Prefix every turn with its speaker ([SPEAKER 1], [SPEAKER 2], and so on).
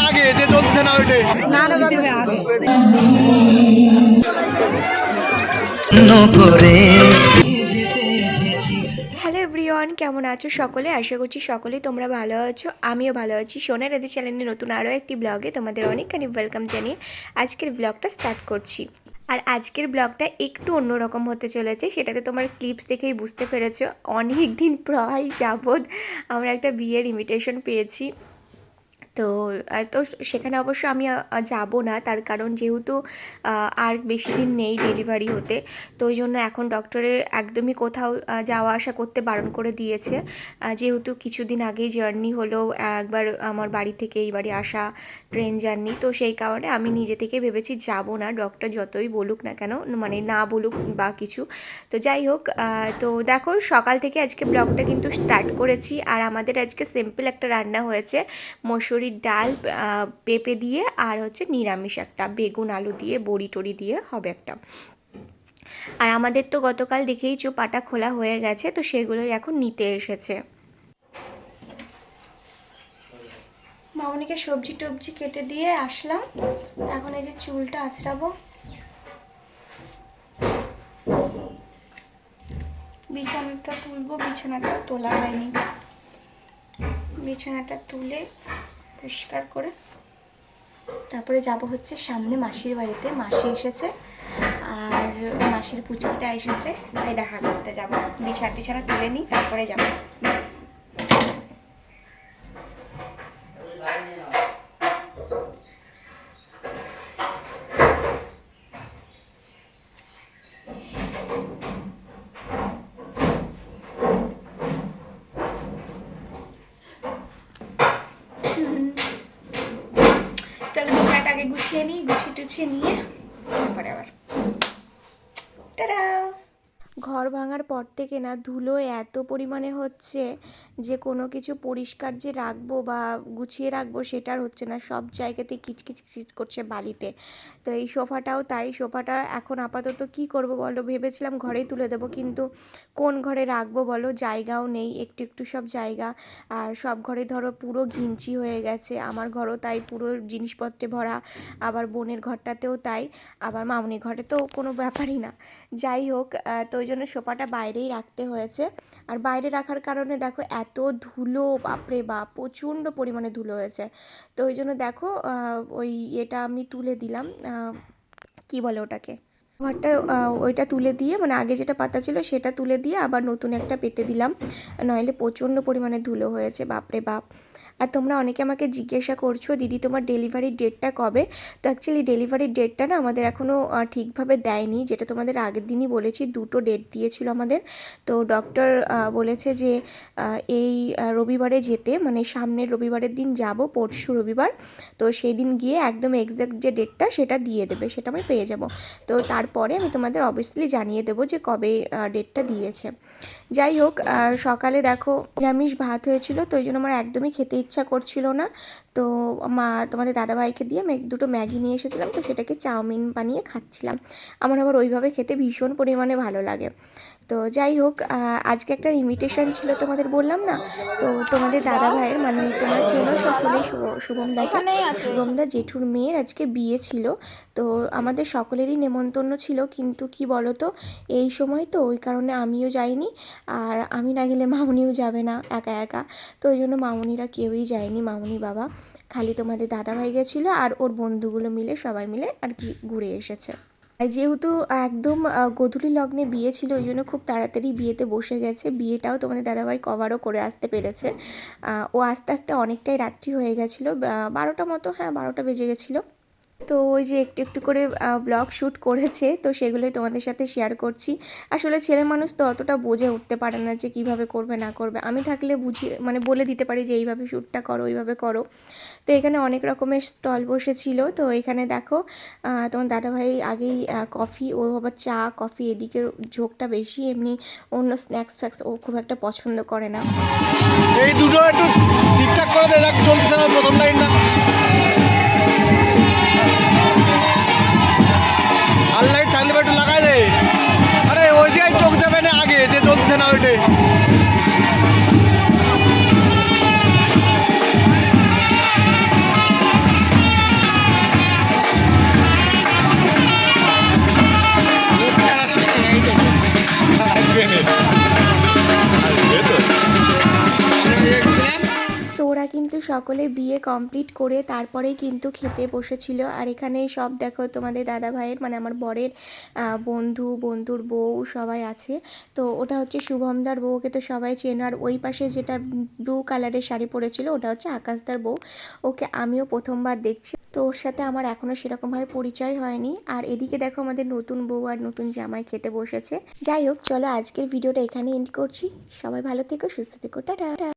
[SPEAKER 1] আগে যে চলছে না ওইটাই
[SPEAKER 2] হ্যালো এভরিওয়ান, কেমন আছো সকলে? আশা করছি সকলেই তোমরা ভালো আছো। আমিও ভালো আছি। সোনার রাধি চ্যানেলে নতুন আরও একটি ব্লগে তোমাদের অনেকখানি ওয়েলকাম জানিয়ে আজকের ব্লগটা স্টার্ট করছি। আর আজকের ব্লগটা একটু অন্যরকম হতে চলেছে, সেটাতে তোমার ক্লিপস দেখেই বুঝতে পেরেছো। অনেক দিন প্রায় যাবৎ আমরা একটা বিয়ের ইনভিটেশন পেয়েছি। তো তো সেখানে অবশ্য আমি যাব না, তার কারণ যেহেতু আর বেশি দিন নেই ডেলিভারি হতে, তো ওই জন্য এখন ডক্টরে একদমই কোথাও যাওয়া আসা করতে বারণ করে দিয়েছে। যেহেতু কিছুদিন আগেই জার্নি হলো, একবার আমার বাড়ি থেকে এই বাড়ি আসা ট্রেন জার্নি, তো সেই কারণে আমি নিজে থেকে ভেবেছি যাব না, ডক্টর যতই বলুক না কেন, মানে না বলুক বা কিছু। তো যাই হোক, তো দেখো সকাল থেকে আজকে ব্লগটা কিন্তু স্টার্ট করেছি। আর আমাদের আজকে সিম্পল একটা রান্না হয়েছে, মসুরির ডাল, পেঁপে দিয়ে, আর হচ্ছে নিরামিষ একটা বেগুন আলু দিয়ে বড়ি টড়ি দিয়ে হবে একটা। আর আমাদের তো গতকাল দেখেইছো পাটা খোলা হয়ে গেছে, তো সেগুলোই এখন নিতে এসেছে। মামনিকে সবজি টবজি কেটে দিয়ে আসলাম, এখন এই যে চুলটা আঁচড়াবো। বিছানাটা তুলবো, বিছানাটা তোলা হয়নি, বিছানাটা তুলে পরিষ্কার করে তারপরে যাব হচ্ছে সামনে মাসির বাড়িতে। মাসি এসেছে আর মাসির পুচকিটা এসেছে, তাই দেখা করতে যাব। বিছানা টিছানা তুলে নিই, তারপরে যাব। চলো বিছানাটা আগে গুছিয়ে নিই, গুছিয়ে টুছিয়ে নিয়ে তারপরে আবার টাটা। ঘর ভাঙার পর থেকে না ধুলো এত পরিমাণে হচ্ছে যে কোনো কিছু পরিষ্কার যে রাখবো বা গুছিয়ে রাখবো সেটার হচ্ছে না, সব জায়গাতে কিচকিচ কিচকিচ করছে বালিতে। তো এই সোফাটাও তাই, সোফাটা এখন আপাতত কি করব বলো, ভেবেছিলাম ঘরেই তুলে দেবো, কিন্তু কোন ঘরে রাখবো বলো, জায়গাও নেই, একটু একটু সব জায়গা। আর সব ঘরে ধরো পুরো ঘিঞ্চি হয়ে গেছে, আমার ঘরও তাই পুরো জিনিসপত্রে ভরা, আবার বোনের ঘরটাতেও তাই, আবার মামনির ঘরে তো কোনো ব্যাপারই না। যাই হোক, তো ওই জন্য সোফাটা বাইরেই রাখতে হয়েছে। আর বাইরে রাখার কারণে দেখো এত ধুলো, বাপরে বাপ প্রচণ্ড পরিমাণে ধুলো হয়েছে। তো ওই জন্য দেখো ওই এটা আমি তুলে দিলাম, কি বলে ওটাকে, ঘরটা, ওইটা তুলে দিয়ে, মানে আগে যেটা পাতা ছিল সেটা তুলে দিয়ে আবার নতুন একটা পেতে দিলাম, নইলে প্রচণ্ড পরিমাণে ধুলো হয়েছে, বাপরে বাপ। আর তোমরা অনেকে আমাকে জিজ্ঞাসা করছো দিদি তোমার ডেলিভারির ডেটটা কবে। তো অ্যাকচুয়ালি ডেলিভারির ডেটটা না আমাদের এখনও ঠিকভাবে দেয়নি, যেটা তোমাদের আগের দিনই বলেছি, দুটো ডেট দিয়েছিল আমাদের। তো ডক্টর বলেছে যে এই রবিবারে যেতে, মানে সামনের রবিবারের দিন যাব, পরশু রবিবার। তো সেই দিন গিয়ে একদম এক্স্যাক্ট যে ডেটটা সেটা দিয়ে দেবে, সেটা আমি পেয়ে যাব। তো তারপরে আমি তোমাদের অবভিয়াসলি জানিয়ে দেবো যে কবে ডেটটা দিয়েছে। যাই হোক, আর সকালে দেখো নিরামিষ ভাত হয়েছিল, তো ওই জন্য আমার একদমই খেতে ইচ্ছা করছিল না। তো তোমাদের দাদাভাইকে দিয়ে দুটো ম্যাগি নিয়ে এসেছিলাম, তো সেটাকে চাউমিন বানিয়ে খাচ্ছিলাম। আমার আবার ওইভাবে খেতে ভীষণ পরিমাণে ভালো লাগে। তো যাই হোক, আজকে একটা ইনভিটেশন ছিল তোমাদের বললাম না, তো তোমাদের দাদাভাইয়ের, মানে তোমরা চেনো সকলেই শুভমদাকে, শুভমদা জেঠুর মেয়ের আজকে বিয়ে ছিল। তো আমাদের সকলেরই নেমন্তন্ন ছিল, কিন্তু কি বলো তো, এই সময় তো ওই কারণে আমিও যাইনি, আর আমি না গেলে মামুনিও যাবে না একা একা। তো ওই জন্য মামুনিরা কেউই যায়নি, মামুনি বাবা, খালি তোমাদের দাদাভাই গেছিলো আর ওর বন্ধুগুলো মিলে, সবাই মিলে আর কি ঘুরে এসেছে। আর যেহেতু একদম গোধূলি লগ্নে বিয়ে ছিল, ওই জন্য খুব তাড়াতাড়ি বিয়েতে বসে গেছে। বিয়েটাও তোমাদের দাদাভাই কভারও করে আসতে পেরেছে। ও আস্তে আস্তে অনেকটাই রাত্রি হয়ে গেছিলো, 12টা মতো, হ্যাঁ 12টা বেজে গেছিলো। তো ওই যে একটু একটু করে ব্লগ শ্যুট করেছে, তো সেগুলোই তোমাদের সাথে শেয়ার করছি। আসলে ছেলে মানুষ তো অতটা বুঝে উঠতে পারে না যে কিভাবে করবে না করবে, আমি থাকলে বুঝিয়ে মানে বলে দিতে পারি যে এইভাবে শ্যুটটা করো, ওইভাবে করো। তো এখানে অনেক রকমের স্টল বসেছিল। তো এখানে দেখো তোমার দাদাভাই আগেই কফি, ও আবার চা কফি এদিকে ঝোঁকটা বেশি, এমনি অন্য স্ন্যাক্স ফ্যাক্স ও খুব একটা পছন্দ করে না।
[SPEAKER 1] এই দুটো একটু ঠিকঠাক করে দে, দেখ চলছে না প্রথম লাইনটা। আর লাইট থাকলে একটু লাগাই দে, আরে ওই জায়গায় চোখ যাবে না আগে যে চলছে না ওইটাই।
[SPEAKER 2] সকলে বিয়ে কমপ্লিট করে তারপরেই কিন্তু খেতে বসেছিল। আর এখানে সব দেখো তোমাদের দাদা ভাইয়ের মানে আমার বরের বন্ধুর বউ সবাই আছে। তো ওটা হচ্ছে শুভমদার বউ, ওকে তো সবাই চেনো। আর ওই পাশে যেটা ব্লু কালারের শাড়ি পরেছিল ওটা হচ্ছে আকাশদার বউ, ওকে আমিও প্রথমবার দেখছি। তো ওর সাথে আমার এখনও সেরকমভাবে পরিচয় হয়নি। আর এদিকে দেখো আমাদের নতুন বউ আর নতুন জামাই খেতে বসেছে। যাই হোক, চলো আজকের ভিডিওটা এখানে এন্ড করছি। সবাই ভালো থেকো, সুস্থ থেকো, টাটা।